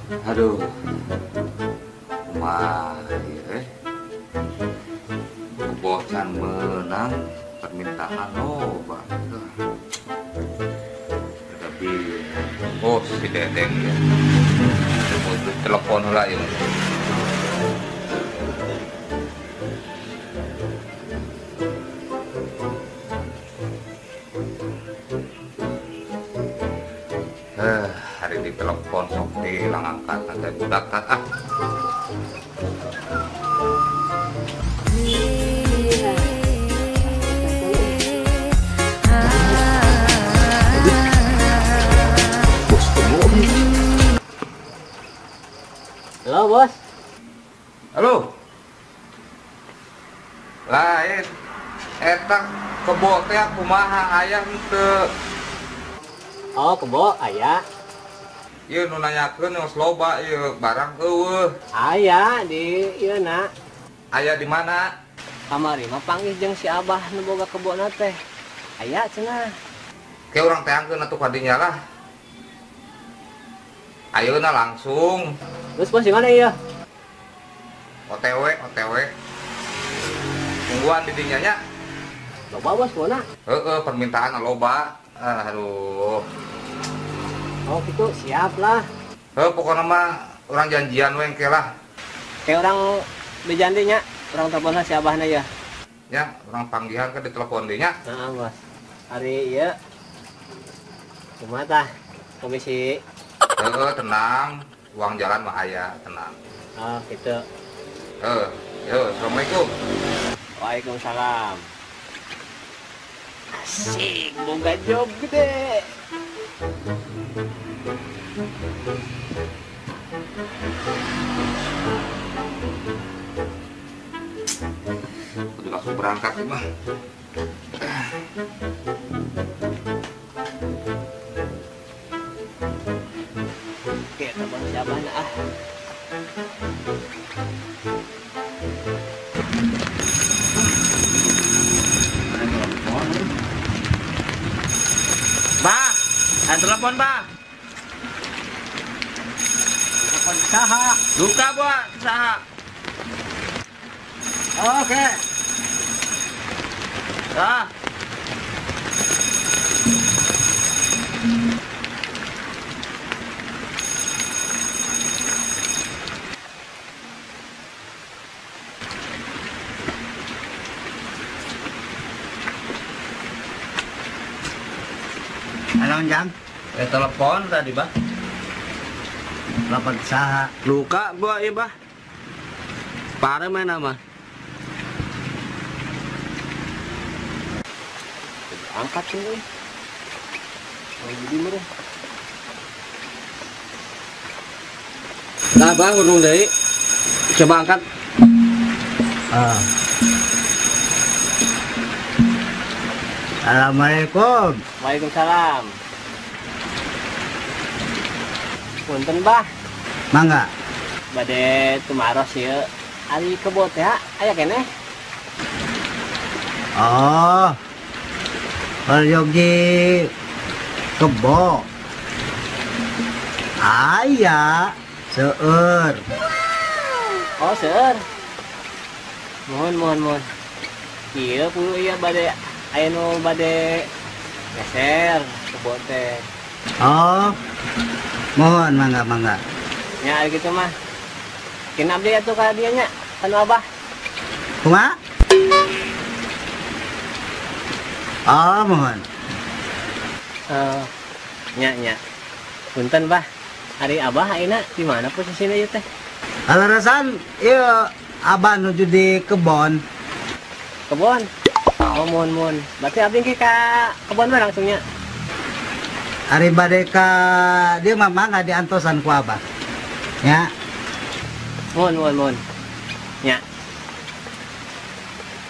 Aduh, mah bosan menang permintaan loba. Tapi oh si Dedeng ya. Mau telepon lah ya. Hari di telepon sok hilang angkat nanti budak ah. Halo bos. Halo. Lain. Eta kebo teh kumaha aya henteu? Oh kebo aya. Ieu nu nanyakeun geus loba ieu barang eueuh. Aya di ieu na. Aya di mana? Kamari mah panggih jeung si Abah nu boga kebona teh. Aya cenah. Ke urang teh angkeun atuh ka dinya lah. Ayeuna langsung. Terus bos di mana ieu? OTW. Tungguan di dinya nya. Loba bos kemana? Permintaan loba. Aduh. Oh gitu, siap lah. Pokoknya mah orang janjian we engke lah. Kayak orang bejandinya, orang telepon si Abahna ya. Ya, orang panggihan ke ditelepon dinya. Nah bos, hari iya. Kumaha tah? Komisi. Tenang, uang jalan mah aya, tenang. Oh gitu. Yo, assalamualaikum. Waalaikumsalam. Asik, boga job gede. Udah langsung berangkat nih mah. Oke, telepon siapa na ah? Bah, ada telepon bah. Telepon saha? Luka buat saha. Oke. Ah, Halo jam, telepon tadi bah. telepon saha. Luka buat iya bah. Pare main nama. Angkat sini. Oh, jadi meureun. Nah bang, urung deui. Coba angkat. Ah. Assalamualaikum. Waalaikumsalam. Punten bah, Mangga. bade tumaros ieu. Ari kebo teh aya keneh. Oh. Peryogi kebo. Aya seueur. Oh, seueur. Mohon. Ieu puluh ieu bade aya nu bade geser kebo teh. Oh. Mohon mangga. Nya ari kitu mah. Kina abdi atuh ka dieu nya, anu Abah. Kumaha? Oh, mohon. Nya. Punten bah. Ari Abah ayeuna di mana posisina ieu teh? Alarasan ieu abah nuju di kebon. Kebon. Oh, mohon. Berarti abdi ke ka kebon mah langsungnya. Ari bade ka dia mah mangga diantosan ku abah. Ya. Mohon. Nya.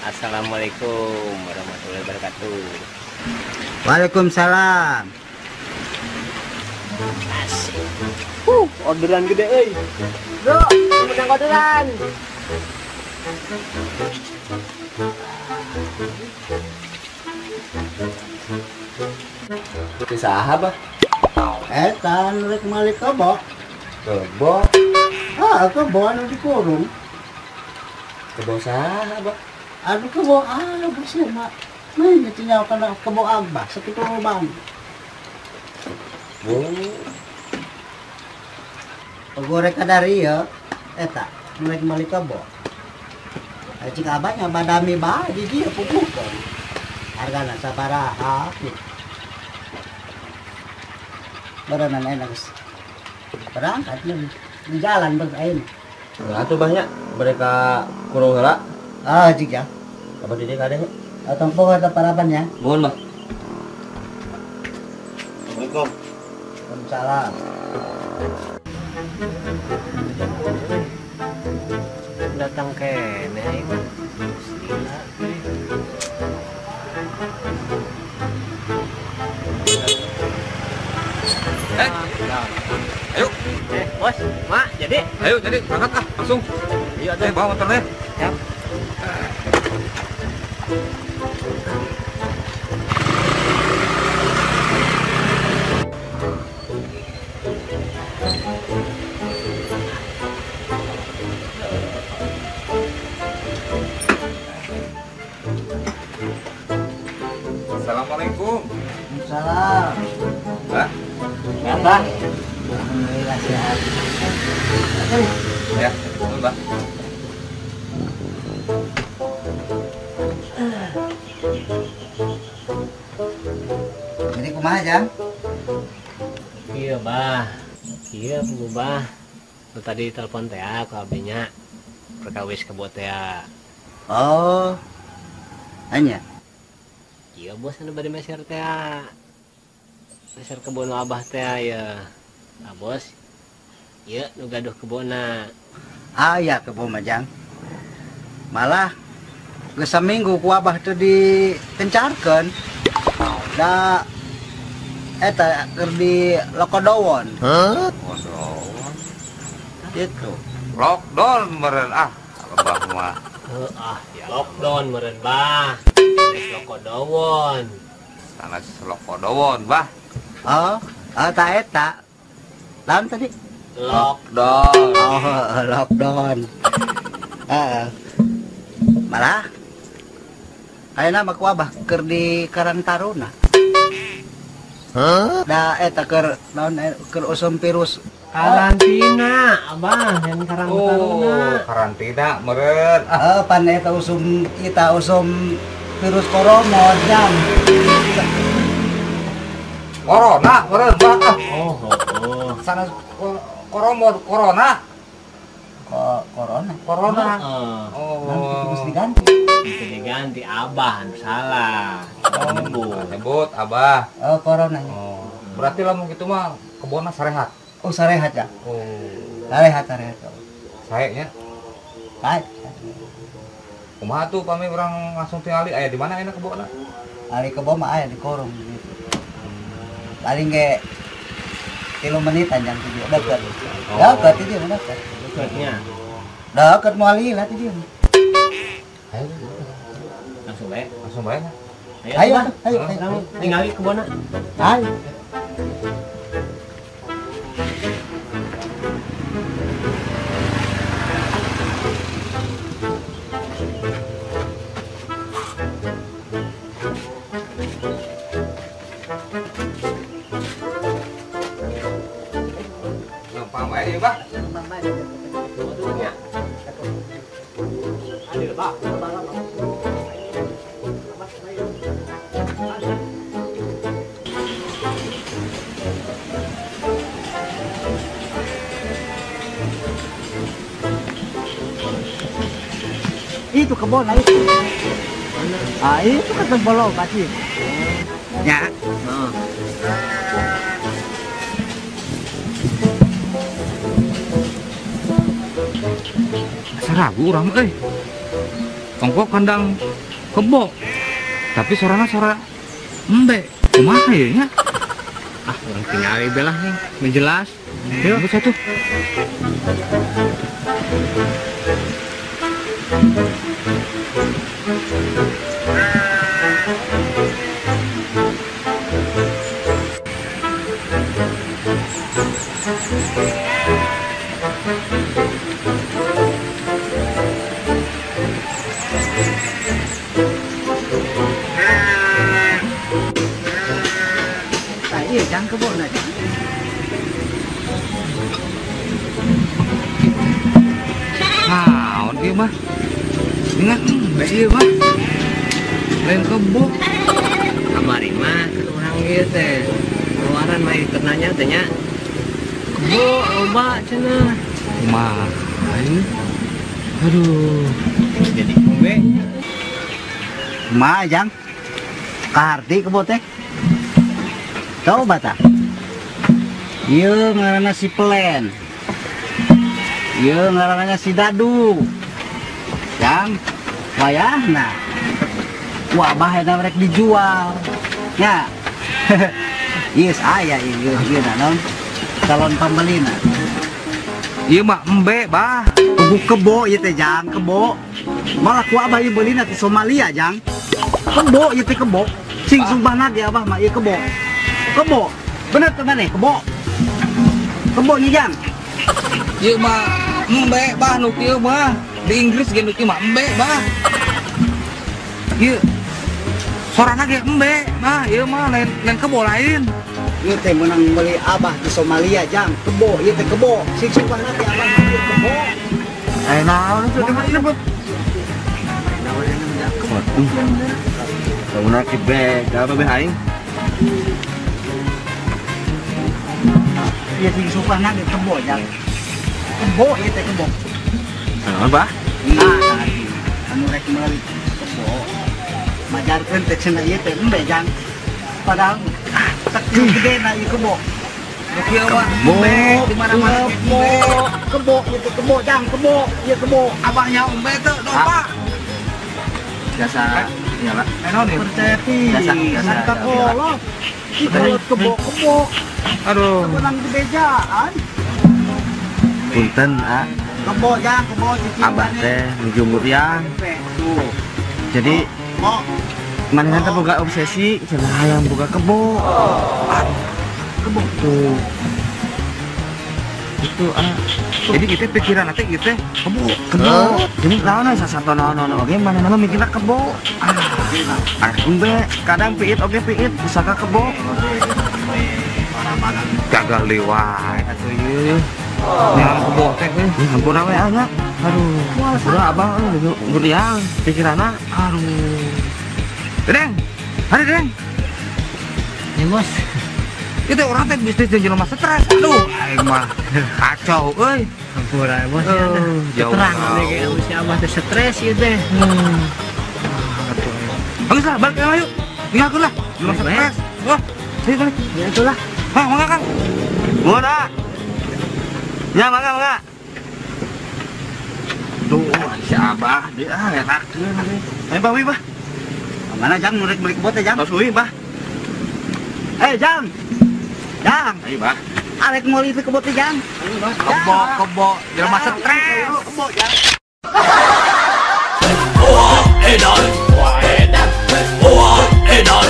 Assalamualaikum warahmatullahi wabarakatuh. Waalaikumsalam. Asik. Orderan gede euy. Bro, menang orderan. Saha bah. Eta rek malik kebo. Kebo. Kebo anu dikurung. Kebo saha, Bah? Anu kebo bersih mak. Main tinggal kena kebo abah sekitu lubang. Oh. Pegorek dari ya, eta mulai kembali kebo. Jika abahnya badami bah, di dia pupukan. Hargana sabaraha. Baranan enak. Berangkat nih di jalan bermain. Nah, tuh banyak mereka kurung heula. Jika. Apa di dia kadang? Tempo ada parapannya. Mohon, Bah. Assalamualaikum. Waalaikumsalam. Datang ke Neng. Ayo, Bos, Mak, jadi? ayo jadi berangkat langsung. Iya, ada. Bawa motornya. Siap. Assalamualaikum. Waalaikumsalam. Mbak. Apa? Alhamdulillah sehat. Ya, Mbak. Jadi kumaha Jang? Iya, Bah. Iya, Bu, Bah. Lu tadi telepon teh aku abinya. Perkawis kebo teh. Oh. Hanya. Iya, Bos, anu bade meser teh. Meser kebon Abah teh ya. Nah, Bos. Iya, nu gaduh kebona. Ya kebo mah Jang. Malah geus saminggu ku abah teh dikencarkeun. Da eta keur di Lokodowon. Waduh. Gitu. Lockdown meren Abah mah. Ya lockdown meureun, Bah. Geus Lokodowon. Sanes Lokodowon, Bah. Ta eta. Lawan tadi? Lockdown. Lockdown. Malah ayeuna mah ku abah keur di Karang Taruna. Da eta keur naon keur usum virus. Karantina, Abah, yang Karang Taruna. Karantina meren. Pan eta usum virus corona Jang. Corona meren, Bah. Oh. Sanes corona. Corona. Corona. Nanti Oh. mesti diganti. Itu diganti Abah, anu salah. Nyebut Abah. Corona. Oh. Berarti lamun gitu mah kebona sarehat. Sarehat ya. Oh. Sarehat. Sayanya Baik. kumaha tuh pami orang langsung tinggali aya di mana enak kebona? Ari kebo mah aya di korong gitu. Paling ge 3 menitan Jang tujuh dekat. Dekat itu mah dekat. Dekatnya. Dekat moali lah itu. Ayo, Langsung baik. langsung bae. Ayo. Tinggali kebona. Ayo. Gampang bae ieu, Bah. Adil, Bah. Itu kebon itu. Itu kata bolong pasti. Ya. Ragu urang euy. Ongko kandang kebo. Tapi sorana sora embe. Kumaha ieu nya? Orang tinggali belah nih, menjelas. Yuk, satu. Nah, iya jang kebon aja. Nah, dia mah. Ingat, baik iya mah. Lain kebo. Kamari mah kan orang ieu teh. Keluaran mah ikut nanya teh nya. Kebo loba cenah. Mah, ayo. Aduh. Jadi kombe. Ma jang. Kaharti kebo teh. Tahu bata? Ieu ngaranna si Pelen. Ieu ngaranna si Dadu. Jang, wayahna. Wah, bahaya rek dijual. Ya. Yes, aya ieu naon calon pembelina. Iya mah embe, bah. Kebo ieu teh jang, kebo. Malah ku abah ieu beulina ti Somalia jang. Kebo ieu teh kebo. Sing sumpahna ge abah mah ieu kebo. Kebo. Bener teh maneh kebo. Kebo nya jang. Iya mah embe, bah nu kieu mah. Di Inggris ge nu kieu mah embe, bah. Iya. Sorana ge embe, bah. Iya mah lain kebo lain. Ieu teh menang beli abah di Somalia jang. Kebo ieu teh kebo. Sing sumpahna ge abah mah ieu kebo. Eh naon itu disebut? Kamu nak kibek, apa be aing? Ieu sing sumpahna ge kebo jang. Kebo ieu teh kebo. Naon, Bah? Nah, anu rek meuli kebo. Majarkeun teh cenah ieu teh embe jang. Padahal saking gede na ieu kebo. Nu kieu mah Kebo, embe di mana-mana ge kebo, embe. kebo, itu kebo, jang, kebo, iya kebo. Abahnya embe teh dopa. Biasa, ya lah. Eh naon ieu? Percaya Biasa, pilih, biasa, sangka biasa. kolot. Si kolot kebo, kebo, Aduh. menang di bejaan. Punten, Kebo, jang, kebo, cici. Abah teh menjumur yang. Tuh, Jadi, kebo, mana teh boga obsesi, cenah hayang boga kebo. kebo. Tuh. Itu, Jadi kita pikiran nanti kita kebo. kebo. Jadi naon sasatono-ono oge mana nama mikirna kebo. Embe, kadang piit oge piit, pusaka kebo. Gagal lewat atuh ieu. Yang kebo teh euy. Hampura we anya. Aduh, udah abang yang pikiranna. Aduh. Deng. Hari Deng. Ya bos. Itu orang teh bisnis jeung jelema stres. Aduh, aing mah kacau euy. Hampura bos ya. Jauh. Keterangan deh kayak si abah teh stres ieu teh. Bagus lah, balik ayo. Tinggalkeun lah. Jelema Baik, stres. Wah, sini balik. Ya itulah. Hah, mangga Kang. Muna. Ya, mangga. Tuh, si Abah dia ngerakeun nih. Ayo Bah, Bah. Mana jang, nurek beli kebo teh jang. Tos uwi, Bah. Jang, jang, Ayo, Bah. arek meuli itu kebo teh jang. Kebo, jelema stres. Kebo, jang. Edan, edan, edan,